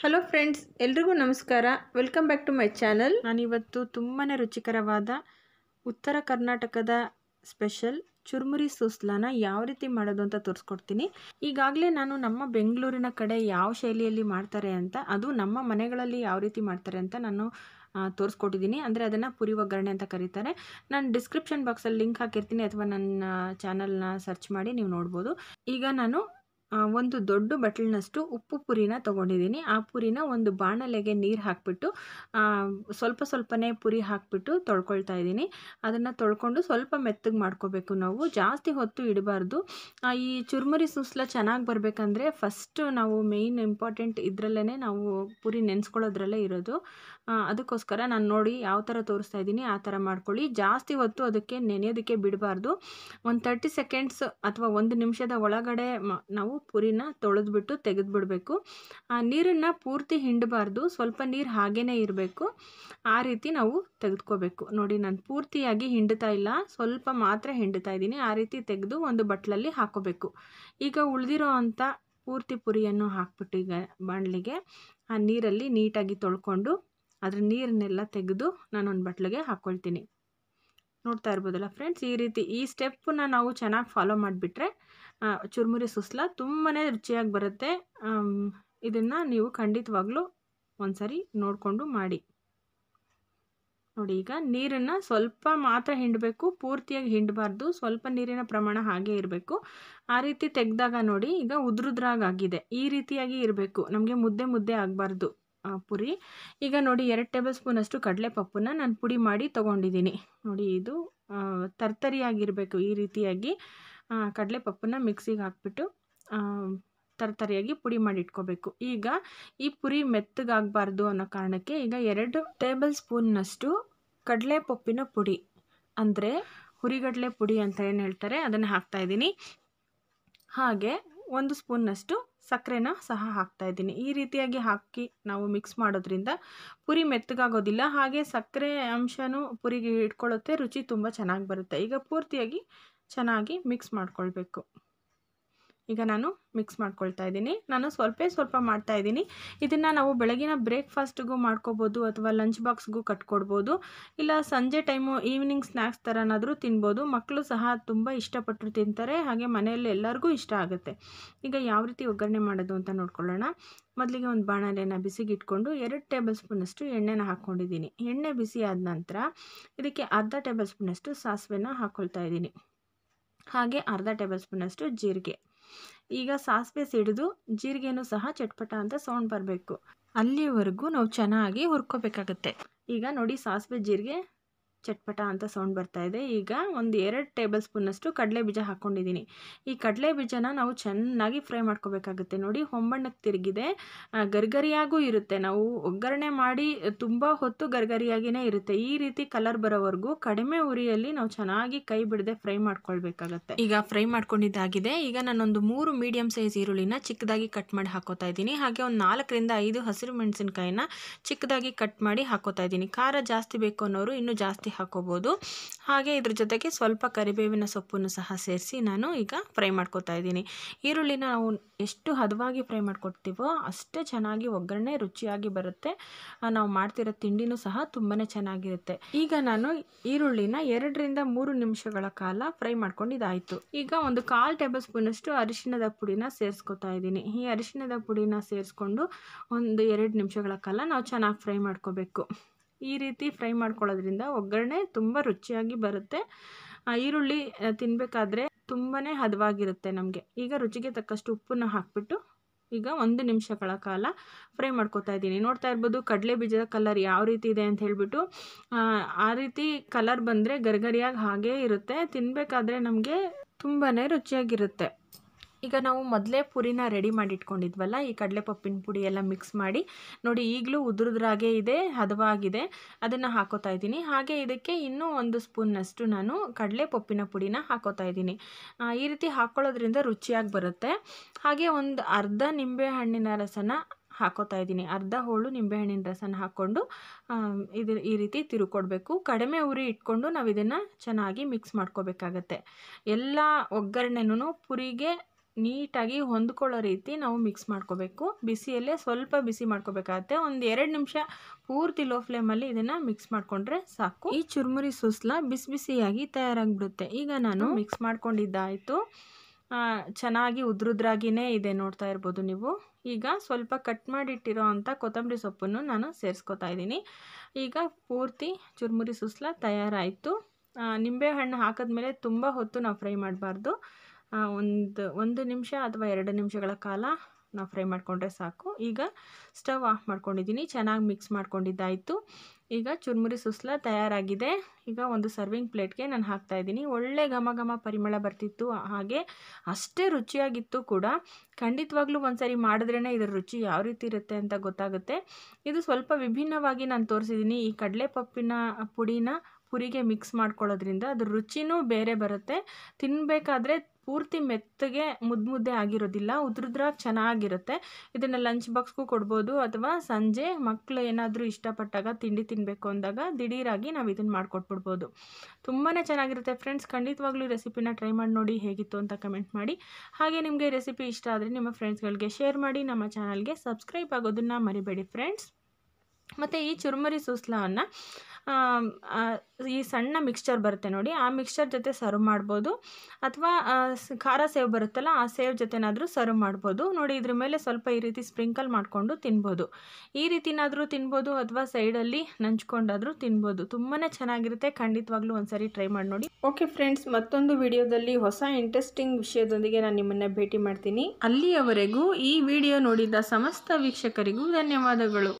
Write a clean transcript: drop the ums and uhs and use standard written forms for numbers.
Hello friends, ಎಲ್ರಿಗೂ ನಮಸ್ಕಾರ. Welcome back to my channel. ನಾನಿವತ್ತು ತುಂಬಾ ರುಚಿಕರವಾದ ಉತ್ತರ ಕರ್ನಾಟಕದ ಸ್ಪೆಷಲ್ ಚುರ್ಮುರಿ ಸುಸ್ಲಾನ ಯಾವ ರೀತಿ ಮಾಡೋದು ಅಂತ ತೋರಿಸ್ಕೊಡ್ತೀನಿ. ಈಗಾಗಲೇ ನಾನು ನಮ್ಮ ಬೆಂಗಳೂರಿನ ಕಡೆ ಯಾವ ಶೈಲಿಯಲ್ಲಿ ಮಾಡ್ತಾರೆ ಅಂತ, ಅದು ನಮ್ಮ ಮನೆಗಳಲ್ಲಿ ಯಾವ ರೀತಿ ಮಾಡ್ತಾರೆ ಅಂತ ನಾನು ತೋರಿಸ್ಕೊಟ್ಟಿದ್ದೀನಿ. ಅಂದರೆ ಅದನ್ನು ಪುರಿ ಒಗ್ಗರಣೆ ಅಂತ ಕರೀತಾರೆ. ನಾನು ಡಿಸ್ಕ್ರಿಪ್ಷನ್ ಬಾಕ್ಸಲ್ಲಿ ಲಿಂಕ್ ಹಾಕಿರ್ತೀನಿ, ಅಥವಾ ನನ್ನ ಚಾನಲ್ನ ಸರ್ಚ್ ಮಾಡಿ ನೀವು ನೋಡ್ಬೋದು. ಈಗ ನಾನು ಒಂದು ದೊಡ್ಡ ಬಟ್ಲಿನಷ್ಟು ಉಪ್ಪು ಪುರಿನ ತೊಗೊಂಡಿದ್ದೀನಿ. ಆ ಪುರಿನ ಒಂದು ಬಾಣಲೆಗೆ ನೀರು ಹಾಕಿಬಿಟ್ಟು ಸ್ವಲ್ಪನೇ ಪುರಿ ಹಾಕಿಬಿಟ್ಟು ತೊಳ್ಕೊಳ್ತಾ ಇದ್ದೀನಿ. ಅದನ್ನು ತೊಳ್ಕೊಂಡು ಸ್ವಲ್ಪ ಮೆತ್ತಗೆ ಮಾಡ್ಕೋಬೇಕು. ನಾವು ಜಾಸ್ತಿ ಹೊತ್ತು ಇಡಬಾರ್ದು. ಈ ಚುರ್ಮುರಿ ಸುಸ್ಲ ಚೆನ್ನಾಗಿ ಬರಬೇಕಂದ್ರೆ ಫಸ್ಟು ನಾವು ಮೇಯ್ನ್ ಇಂಪಾರ್ಟೆಂಟ್ ಇದರಲ್ಲೇ ನಾವು ಪುರಿ ನೆನೆಸ್ಕೊಳ್ಳೋದ್ರಲ್ಲೇ ಇರೋದು. ಅದಕ್ಕೋಸ್ಕರ ನಾನು ನೋಡಿ ಯಾವ ಥರ ತೋರಿಸ್ತಾ ಇದ್ದೀನಿ ಆ ಥರ ಮಾಡ್ಕೊಳ್ಳಿ. ಜಾಸ್ತಿ ಹೊತ್ತು ಅದಕ್ಕೆ ನೆನೆಯೋದಕ್ಕೆ ಬಿಡಬಾರ್ದು. ಒಂದು 30 ಸೆಕೆಂಡ್ಸ್ ಅಥವಾ 1 ನಿಮಿಷದ ಒಳಗಡೆ ನಾವು ಪುರಿನ ತೊಳೆದ್ಬಿಟ್ಟು ತೆಗೆದುಬಿಡಬೇಕು. ಆ ನೀರನ್ನು ಪೂರ್ತಿ ಹಿಂಡಬಾರ್ದು, ಸ್ವಲ್ಪ ನೀರು ಹಾಗೇ ಇರಬೇಕು. ಆ ರೀತಿ ನಾವು ತೆಗೆದುಕೋಬೇಕು. ನೋಡಿ, ನಾನು ಪೂರ್ತಿಯಾಗಿ ಹಿಂಡ್ತಾ ಇಲ್ಲ, ಸ್ವಲ್ಪ ಮಾತ್ರ ಹಿಂಡ್ತಾ ಇದ್ದೀನಿ. ಆ ರೀತಿ ತೆಗೆದು ಒಂದು ಬಟ್ಲಲ್ಲಿ ಹಾಕೋಬೇಕು. ಈಗ ಉಳಿದಿರೋ ಅಂಥ ಪೂರ್ತಿ ಪುರಿಯನ್ನು ಹಾಕ್ಬಿಟ್ಟು ಈಗ ಬಾಣಲಿಗೆ ಆ ನೀರಲ್ಲಿ ನೀಟಾಗಿ ತೊಳ್ಕೊಂಡು ಅದ್ರ ನೀರನ್ನೆಲ್ಲ ತೆಗೆದು ನಾನೊಂದು ಬಟ್ಲಿಗೆ ಹಾಕ್ಕೊಳ್ತೀನಿ. ನೋಡ್ತಾ ಇರ್ಬೋದಲ್ಲ ಫ್ರೆಂಡ್ಸ್, ಈ ರೀತಿ ಈ ಸ್ಟೆಪ್ಪನ್ನ ನಾವು ಚೆನ್ನಾಗಿ ಫಾಲೋ ಮಾಡಿಬಿಟ್ರೆ ಚುರ್ಮುರಿ ಸುಸ್ಲ ತುಂಬಾ ರುಚಿಯಾಗಿ ಬರುತ್ತೆ. ಇದನ್ನು ನೀವು ಖಂಡಿತವಾಗ್ಲೂ ಒಂದ್ಸರಿ ನೋಡಿಕೊಂಡು ಮಾಡಿ. ನೋಡಿ, ಈಗ ನೀರನ್ನು ಸ್ವಲ್ಪ ಮಾತ್ರ ಹಿಂಡಬೇಕು, ಪೂರ್ತಿಯಾಗಿ ಹಿಂಡಬಾರ್ದು. ಸ್ವಲ್ಪ ನೀರಿನ ಪ್ರಮಾಣ ಹಾಗೆ ಇರಬೇಕು. ಆ ರೀತಿ ತೆಗೆದಾಗ ನೋಡಿ, ಈಗ ಉದ್ರುದ್ರಾಗಿದೆ. ಈ ರೀತಿಯಾಗಿ ಇರಬೇಕು, ನಮಗೆ ಮುದ್ದೆ ಆಗಬಾರ್ದು ಪುರಿ. ಈಗ ನೋಡಿ, 2 ಟೇಬಲ್ ಸ್ಪೂನಷ್ಟು ಕಡಲೆಪಪ್ಪನ್ನ ನಾನು ಪುಡಿ ಮಾಡಿ ತೊಗೊಂಡಿದ್ದೀನಿ. ನೋಡಿ, ಇದು ತರ್ತರಿಯಾಗಿರಬೇಕು. ಈ ರೀತಿಯಾಗಿ ಕಡಲೆಪಪ್ಪನ್ನ ಮಿಕ್ಸಿಗೆ ಹಾಕ್ಬಿಟ್ಟು ತರ್ತರಿಯಾಗಿ ಪುಡಿ ಮಾಡಿ ಇಟ್ಕೋಬೇಕು. ಈಗ ಈ ಪುರಿ ಮೆತ್ತಗಾಗಬಾರ್ದು ಅನ್ನೋ ಕಾರಣಕ್ಕೆ ಈಗ 2 ಟೇಬಲ್ ಸ್ಪೂನ್ನಷ್ಟು ಕಡಲೆಪಪ್ಪಿನ ಪುಡಿ, ಅಂದರೆ ಹುರಿಗಡಲೆ ಪುಡಿ ಅಂತ ಏನು ಹೇಳ್ತಾರೆ, ಅದನ್ನು ಹಾಕ್ತಾಯಿದ್ದೀನಿ. ಹಾಗೆ 1 ಸ್ಪೂನ್ನಷ್ಟು ಸಕ್ಕರೆನ ಸಹ ಹಾಕ್ತಾಯಿದ್ದೀನಿ. ಈ ರೀತಿಯಾಗಿ ಹಾಕಿ ನಾವು ಮಿಕ್ಸ್ ಮಾಡೋದ್ರಿಂದ ಪುರಿ ಮೆತ್ತಗಾಗೋದಿಲ್ಲ, ಹಾಗೆ ಸಕ್ಕರೆ ಅಂಶನೂ ಪುರಿಗೆ ಇಟ್ಕೊಳ್ಳುತ್ತೆ, ರುಚಿ ತುಂಬ ಚೆನ್ನಾಗಿ ಬರುತ್ತೆ. ಈಗ ಪೂರ್ತಿಯಾಗಿ ಚೆನ್ನಾಗಿ ಮಿಕ್ಸ್ ಮಾಡ್ಕೊಳ್ಬೇಕು. ಈಗ ನಾನು ಮಿಕ್ಸ್ ಮಾಡ್ಕೊಳ್ತಾ ಇದ್ದೀನಿ. ನಾನು ಸ್ವಲ್ಪ ಮಾಡ್ತಾಯಿದ್ದೀನಿ. ಇದನ್ನು ನಾವು ಬೆಳಗಿನ ಬ್ರೇಕ್ಫಾಸ್ಟ್ಗೂ ಮಾಡ್ಕೋಬೋದು, ಅಥವಾ ಲಂಚ್ ಬಾಕ್ಸ್ಗೂ ಕಟ್ಕೊಡ್ಬೋದು, ಇಲ್ಲ ಸಂಜೆ ಟೈಮು ಈವ್ನಿಂಗ್ ಸ್ನ್ಯಾಕ್ಸ್ ಥರನಾದರೂ ತಿನ್ಬೋದು. ಮಕ್ಕಳು ಸಹ ತುಂಬ ಇಷ್ಟಪಟ್ಟು ತಿಂತಾರೆ, ಹಾಗೆ ಮನೆಯಲ್ಲಿ ಎಲ್ಲರಿಗೂ ಇಷ್ಟ ಆಗುತ್ತೆ. ಈಗ ಯಾವ ರೀತಿ ಒಗ್ಗರಣೆ ಮಾಡೋದು ಅಂತ ನೋಡ್ಕೊಳ್ಳೋಣ. ಮೊದಲಿಗೆ ಒಂದು ಬಾಣಲೆನ ಬಿಸಿಗೆ ಇಟ್ಕೊಂಡು 2 ಟೇಬಲ್ ಸ್ಪೂನಷ್ಟು ಎಣ್ಣೆನ ಹಾಕ್ಕೊಂಡಿದ್ದೀನಿ. ಎಣ್ಣೆ ಬಿಸಿ ಆದ ನಂತರ ಇದಕ್ಕೆ ಅರ್ಧ ಟೇಬಲ್ ಸ್ಪೂನಷ್ಟು ಸಾಸಿವೆನ ಹಾಕ್ಕೊಳ್ತಾ ಇದ್ದೀನಿ. ಹಾಗೆ ಅರ್ಧ ಟೇಬಲ್ ಸ್ಪೂನಷ್ಟು ಜೀರಿಗೆ. ಈಗ ಸಾಸಿವೆ ಸಿಡಿದು ಜೀರಿಗೆನೂ ಸಹ ಚಟ್ಪಟ ಅಂತ ಸೌಂಡ್ ಬರಬೇಕು, ಅಲ್ಲಿವರೆಗೂ ನಾವು ಚೆನ್ನಾಗಿ ಹುರ್ಕೋಬೇಕಾಗತ್ತೆ. ಈಗ ನೋಡಿ, ಸಾಸಿವೆ ಜೀರಿಗೆ ಚಟ್ಪಟ ಅಂತ ಸೌಂಡ್ ಬರ್ತಾ ಇದೆ. ಈಗ ಒಂದು 2 ಟೇಬಲ್ ಸ್ಪೂನಷ್ಟು ಕಡಲೆ ಬೀಜ ಹಾಕ್ಕೊಂಡಿದ್ದೀನಿ. ಈ ಕಡಲೆ ಬೀಜನ ನಾವು ಚೆನ್ನಾಗಿ ಫ್ರೈ ಮಾಡ್ಕೋಬೇಕಾಗುತ್ತೆ. ನೋಡಿ, ಹೊಂಬಣ್ಣಕ್ಕೆ ತಿರುಗಿದೆ, ಗರಿಗರಿಯಾಗೂ ಇರುತ್ತೆ. ನಾವು ಒಗ್ಗರಣೆ ಮಾಡಿ ತುಂಬ ಹೊತ್ತು ಗರಿಗರಿಯಾಗಿಯೇ ಇರುತ್ತೆ. ಈ ರೀತಿ ಕಲರ್ ಬರೋವರೆಗೂ ಕಡಿಮೆ ಉರಿಯಲ್ಲಿ ನಾವು ಚೆನ್ನಾಗಿ ಕೈ ಬಿಡದೆ ಫ್ರೈ ಮಾಡ್ಕೊಳ್ಬೇಕಾಗತ್ತೆ. ಈಗ ಫ್ರೈ ಮಾಡ್ಕೊಂಡಿದ್ದಾಗಿದೆ. ಈಗ ನಾನೊಂದು 3 ಮೀಡಿಯಂ ಸೈಜ್ ಈರುಳ್ಳಿನ ಚಿಕ್ಕದಾಗಿ ಕಟ್ ಮಾಡಿ ಹಾಕೋತಾ ಇದ್ದೀನಿ. ಹಾಗೆ ಒಂದು 4 ರಿಂದ 5 ಹಸಿರು ಮೆಣಸಿನಕಾಯಿನ ಚಿಕ್ಕದಾಗಿ ಕಟ್ ಮಾಡಿ ಹಾಕೋತಾ ಇದ್ದೀನಿ. ಖಾರ ಜಾಸ್ತಿ ಬೇಕು ಅನ್ನೋರು ಇನ್ನೂ ಜಾಸ್ತಿ ಹಾಕೋಬೋದು. ಹಾಗೆ ಇದ್ರ ಜೊತೆಗೆ ಸ್ವಲ್ಪ ಕರಿಬೇವಿನ ಸೊಪ್ಪನ್ನು ಸಹ ಸೇರಿಸಿ ನಾನು ಈಗ ಫ್ರೈ ಮಾಡ್ಕೋತಾ ಇದ್ದೀನಿ. ಈರುಳ್ಳಿನ ನಾವು ಎಷ್ಟು ಹದವಾಗಿ ಫ್ರೈ ಮಾಡ್ಕೊಡ್ತೀವೋ ಅಷ್ಟೇ ಚೆನ್ನಾಗಿ ಒಗ್ಗರಣೆ ರುಚಿಯಾಗಿ ಬರುತ್ತೆ. ನಾವು ಮಾಡ್ತಿರೋ ತಿಂಡಿನೂ ಸಹ ತುಂಬಾ ಚೆನ್ನಾಗಿರುತ್ತೆ. ಈಗ ನಾನು ಈರುಳ್ಳಿನ 2 ರಿಂದ 3 ನಿಮಿಷಗಳ ಕಾಲ ಫ್ರೈ ಮಾಡ್ಕೊಂಡಿದ್ದಾಯಿತು. ಈಗ ಒಂದು 1/4 ಟೇಬಲ್ ಸ್ಪೂನಷ್ಟು ಅರಿಶಿಣದ ಪುಡಿನ ಸೇರಿಸ್ಕೊತಾ ಇದ್ದೀನಿ. ಈ ಅರಿಶಿಣದ ಪುಡಿನ ಸೇರಿಸ್ಕೊಂಡು ಒಂದು 2 ನಿಮಿಷಗಳ ಕಾಲ ನಾವು ಚೆನ್ನಾಗಿ ಫ್ರೈ ಮಾಡ್ಕೋಬೇಕು. ಈ ರೀತಿ ಫ್ರೈ ಮಾಡ್ಕೊಳ್ಳೋದ್ರಿಂದ ಒಗ್ಗರಣೆ ತುಂಬ ರುಚಿಯಾಗಿ ಬರುತ್ತೆ. ಈರುಳ್ಳಿ ತಿನ್ನಬೇಕಾದ್ರೆ ತುಂಬಾ ಹದವಾಗಿರುತ್ತೆ ನಮಗೆ. ಈಗ ರುಚಿಗೆ ತಕ್ಕಷ್ಟು ಉಪ್ಪನ್ನು ಹಾಕಿಬಿಟ್ಟು ಈಗ 1 ನಿಮಿಷಗಳ ಕಾಲ ಫ್ರೈ ಮಾಡ್ಕೋತಾ ಇದ್ದೀನಿ. ನೋಡ್ತಾ ಇರ್ಬೋದು ಕಡಲೆ ಬೀಜದ ಕಲರ್ ಯಾವ ರೀತಿ ಇದೆ ಅಂತ ಹೇಳ್ಬಿಟ್ಟು. ಆ ರೀತಿ ಕಲರ್ ಬಂದರೆ ಗರಿಗರಿಯಾಗಿ ಹಾಗೇ ಇರುತ್ತೆ, ತಿನ್ನಬೇಕಾದ್ರೆ ನಮಗೆ ತುಂಬಾ ರುಚಿಯಾಗಿರುತ್ತೆ. ಈಗ ನಾವು ಮೊದಲೇ ಪುರಿನ ರೆಡಿ ಮಾಡಿ ಇಟ್ಕೊಂಡಿದ್ವಲ್ಲ, ಈ ಕಡಲೆಪಪ್ಪಿನ ಪುಡಿ ಎಲ್ಲ ಮಿಕ್ಸ್ ಮಾಡಿ ನೋಡಿ, ಈಗಲೂ ಉದುರುದ್ರಾಗೆ ಇದೆ, ಹದವಾಗಿದೆ. ಅದನ್ನು ಹಾಕೋತಾ ಇದ್ದೀನಿ. ಹಾಗೆ ಇದಕ್ಕೆ ಇನ್ನೂ 1 ಸ್ಪೂನ್ನಷ್ಟು ನಾನು ಕಡಲೆಪಪ್ಪಿನ ಪುಡಿನ ಹಾಕೋತಾ ಇದ್ದೀನಿ. ಈ ರೀತಿ ಹಾಕ್ಕೊಳ್ಳೋದ್ರಿಂದ ರುಚಿಯಾಗಿ ಬರುತ್ತೆ. ಹಾಗೆ ಒಂದು ಅರ್ಧ ನಿಂಬೆಹಣ್ಣಿನ ರಸನ ಹಾಕೋತಾ ಇದ್ದೀನಿ. ಅರ್ಧ ಹೋಳು ನಿಂಬೆಹಣ್ಣಿನ ರಸನ ಹಾಕ್ಕೊಂಡು ಈ ರೀತಿ ತಿರುಕೊಡ್ಬೇಕು. ಕಡಿಮೆ ಉರಿ ಇಟ್ಕೊಂಡು ನಾವು ಇದನ್ನು ಚೆನ್ನಾಗಿ ಮಿಕ್ಸ್ ಮಾಡ್ಕೋಬೇಕಾಗತ್ತೆ. ಎಲ್ಲ ಒಗ್ಗರಣೆನೂ ಪುರಿಗೆ ನೀಟಾಗಿ ಹೊಂದ್ಕೊಳ್ಳೋ ರೀತಿ ನಾವು ಮಿಕ್ಸ್ ಮಾಡ್ಕೋಬೇಕು. ಬಿಸಿಯಲ್ಲೇ ಸ್ವಲ್ಪ ಬಿಸಿ ಮಾಡ್ಕೋಬೇಕಾಗತ್ತೆ. ಒಂದು 2 ನಿಮಿಷ ಪೂರ್ತಿ ಲೋ ಫ್ಲೇಮಲ್ಲಿ ಇದನ್ನು ಮಿಕ್ಸ್ ಮಾಡಿಕೊಂಡ್ರೆ ಸಾಕು. ಈ ಚುರುಮುರಿ ಸುಸ್ಲಾ ಬಿಸಿ ಬಿಸಿಯಾಗಿ ತಯಾರಾಗಿಬಿಡುತ್ತೆ. ಈಗ ನಾನು ಮಿಕ್ಸ್ ಮಾಡ್ಕೊಂಡಿದ್ದಾಯಿತು. ಚೆನ್ನಾಗಿ ಉದ್ರುದ್ರಾಗಿಯೇ ಇದೆ, ನೋಡ್ತಾ ಇರ್ಬೋದು ನೀವು. ಈಗ ಸ್ವಲ್ಪ ಕಟ್ ಮಾಡಿಟ್ಟಿರೋ ಅಂಥ ಕೊತ್ತಂಬರಿ ಸೊಪ್ಪನ್ನು ನಾನು ಸೇರಿಸ್ಕೊತಾ ಇದ್ದೀನಿ. ಈಗ ಪೂರ್ತಿ ಚುರುಮುರಿ ಸುಸ್ಲಾ ತಯಾರಾಯಿತು. ನಿಂಬೆಹಣ್ಣು ಹಾಕಿದ್ಮೇಲೆ ತುಂಬ ಹೊತ್ತು ನಾವು ಫ್ರೈ ಮಾಡಬಾರ್ದು. ಒಂದು ನಿಮಿಷ ಅಥವಾ 2 ನಿಮಿಷಗಳ ಕಾಲ ನಾವು ಫ್ರೈ ಮಾಡಿಕೊಂಡ್ರೆ ಸಾಕು. ಈಗ ಸ್ಟವ್ ಆಫ್ ಮಾಡ್ಕೊಂಡಿದ್ದೀನಿ. ಚೆನ್ನಾಗಿ ಮಿಕ್ಸ್ ಮಾಡ್ಕೊಂಡಿದ್ದಾಯಿತು. ಈಗ ಚುರುಮುರಿ ಸುಸ್ಲಾ ತಯಾರಾಗಿದೆ. ಈಗ ಒಂದು ಸರ್ವಿಂಗ್ ಪ್ಲೇಟ್ಗೆ ನಾನು ಹಾಕ್ತಾಯಿದ್ದೀನಿ. ಒಳ್ಳೆ ಘಮ ಘಮ ಪರಿಮಳ ಬರ್ತಿತ್ತು, ಹಾಗೆ ಅಷ್ಟೇ ರುಚಿಯಾಗಿತ್ತು ಕೂಡ. ಖಂಡಿತವಾಗ್ಲೂ ಒಂದ್ಸರಿ ಮಾಡಿದ್ರೇ ಇದರ ರುಚಿ ಯಾವ ರೀತಿ ಇರುತ್ತೆ ಅಂತ ಗೊತ್ತಾಗುತ್ತೆ. ಇದು ಸ್ವಲ್ಪ ವಿಭಿನ್ನವಾಗಿ ನಾನು ತೋರಿಸಿದ್ದೀನಿ. ಈ ಕಡಲೆಪಪ್ಪಿನ ಪುಡಿನ ಪುರಿಗೆ ಮಿಕ್ಸ್ ಮಾಡ್ಕೊಳ್ಳೋದ್ರಿಂದ ಅದ್ರ ರುಚಿನೂ ಬೇರೆ ಬರುತ್ತೆ. ತಿನ್ನಬೇಕಾದ್ರೆ ಪೂರ್ತಿ ಮೆತ್ತಗೆ ಮುದ್ದೆ ಆಗಿರೋದಿಲ್ಲ, ಉದ್ರುದ್ರಾಗಿ ಚೆನ್ನಾಗಿರುತ್ತೆ. ಇದನ್ನು ಲಂಚ್ ಬಾಕ್ಸ್ಗೂ ಕೊಡ್ಬೋದು, ಅಥವಾ ಸಂಜೆ ಮಕ್ಕಳು ಏನಾದರೂ ಇಷ್ಟಪಟ್ಟಾಗ ತಿಂಡಿ ತಿನ್ನಬೇಕು ಅಂದಾಗ ದಿಢೀರಾಗಿ ನಾವು ಇದನ್ನು ಮಾಡಿಕೊಟ್ಬಿಡ್ಬೋದು. ತುಂಬಾ ಚೆನ್ನಾಗಿರುತ್ತೆ ಫ್ರೆಂಡ್ಸ್. ಖಂಡಿತವಾಗ್ಲೂ ಈ ರೆಸಿಪಿನ ಟ್ರೈ ಮಾಡಿ ನೋಡಿ, ಹೇಗಿತ್ತು ಅಂತ ಕಮೆಂಟ್ ಮಾಡಿ. ಹಾಗೆ ನಿಮಗೆ ಈ ರೆಸಿಪಿ ಇಷ್ಟ ಆದರೆ ನಿಮ್ಮ ಫ್ರೆಂಡ್ಸ್ಗಳಿಗೆ ಶೇರ್ ಮಾಡಿ. ನಮ್ಮ ಚಾನಲ್ಗೆ ಸಬ್ಸ್ಕ್ರೈಬ್ ಆಗೋದನ್ನು ಮರಿಬೇಡಿ ಫ್ರೆಂಡ್ಸ್. ಮತ್ತು ಈ ಚುರುಮುರಿ ಸುಸ್ಲಾವನ್ನು ಈ ಸಣ್ಣ ಮಿಕ್ಸ್ಚರ್ ಬರುತ್ತೆ ನೋಡಿ, ಆ ಮಿಕ್ಸ್ಚರ್ ಜೊತೆ ಸರ್ವ್ ಮಾಡ್ಬೋದು, ಅಥವಾ ಖಾರ ಸೇವ್ ಬರುತ್ತಲ್ಲ, ಆ ಸೇವ್ ಜೊತೆನಾದರೂ ಸರ್ವ್ ಮಾಡ್ಬೋದು. ನೋಡಿ, ಇದ್ರ ಮೇಲೆ ಸ್ವಲ್ಪ ಈ ರೀತಿ ಸ್ಪ್ರಿಂಕಲ್ ಮಾಡಿಕೊಂಡು ತಿನ್ಬೋದು. ಈ ರೀತಿನಾದರೂ ತಿನ್ಬೋದು, ಅಥವಾ ಸೈಡಲ್ಲಿ ನಂಚ್ಕೊಂಡಾದರೂ ತಿನ್ಬೋದು. ತುಂಬಾ ಚೆನ್ನಾಗಿರುತ್ತೆ. ಖಂಡಿತವಾಗ್ಲೂ ಒಂದ್ಸರಿ ಟ್ರೈ ಮಾಡಿ ನೋಡಿ. ಓಕೆ ಫ್ರೆಂಡ್ಸ್, ಮತ್ತೊಂದು ವಿಡಿಯೋದಲ್ಲಿ ಹೊಸ ಇಂಟ್ರೆಸ್ಟಿಂಗ್ ವಿಷಯದೊಂದಿಗೆ ನಾನು ನಿಮ್ಮನ್ನು ಭೇಟಿ ಮಾಡ್ತೀನಿ. ಅಲ್ಲಿಯವರೆಗೂ ಈ ವಿಡಿಯೋ ನೋಡಿದ ಸಮಸ್ತ ವೀಕ್ಷಕರಿಗೂ ಧನ್ಯವಾದಗಳು.